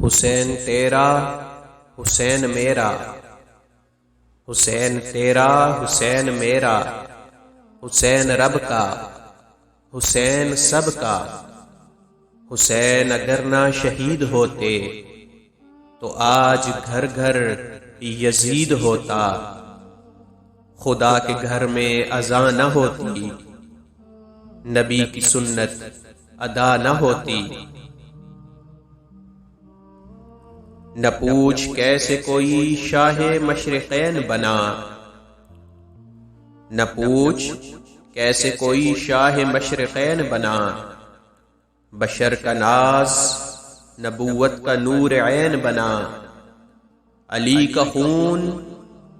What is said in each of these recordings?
حسین تیرا حسین میرا، حسین تیرا حسین میرا، حسین رب کا حسین سب کا۔ حسین اگر نہ شہید ہوتے تو آج گھر گھر یزید ہوتا، خدا کے گھر میں اذاں نہ ہوتی، نبی کی سنت ادا نہ ہوتی۔ نہ پوچھ کیسے کوئی شاہ مشرقین بنا، نہ پوچھ کیسے کوئی شاہ مشرقین بنا، بشر کا ناز نبوت کا نور عین بنا۔ علی کا خون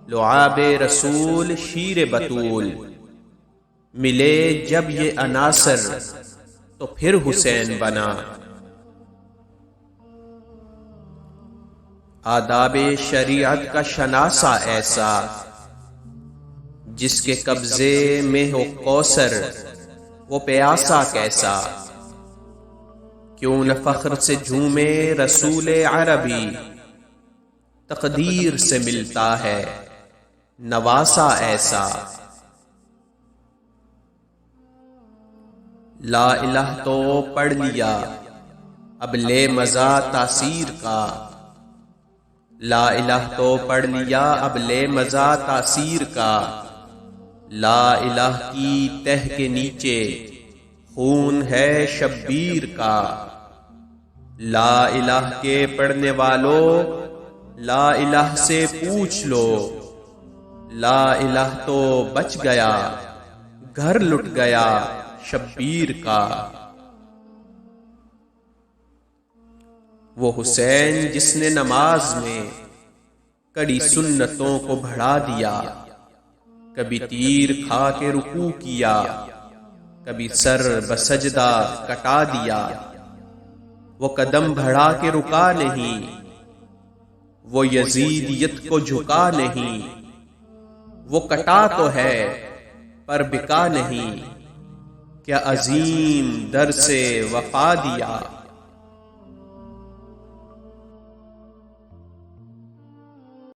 لعاب رسول شیر بطول، ملے جب یہ عناصر تو پھر حسین بنا۔ آداب شریعت کا شناسا ایسا، جس کے قبضے میں ہو کوثر وہ پیاسا کیسا۔ کیوں نہ فخر سے جھومے رسول عربی، تقدیر سے ملتا ہے نواسا ایسا۔ لا الہ تو پڑھ لیا اب لے مزہ تاثیر کا، لا الہ تو پڑھ لیا اب لے مزہ تاثیر کا۔ لا الہ کی تہ کے نیچے خون ہے شبیر کا، لا الہ کے پڑھنے والوں لا الہ سے پوچھ لو۔ لا الہ تو بچ گیا گھر لٹ گیا شبیر کا۔ وہ حسین جس نے نماز میں کڑی سنتوں کو بڑھا دیا، کبھی تیر کھا کے رکوع کیا، کبھی سر بسجدہ کٹا دیا۔ وہ قدم بڑھا کے رکا نہیں، وہ یزیدیت کو جھکا نہیں، وہ کٹا تو ہے پر بکا نہیں، کیا عظیم در سے وفا دیا۔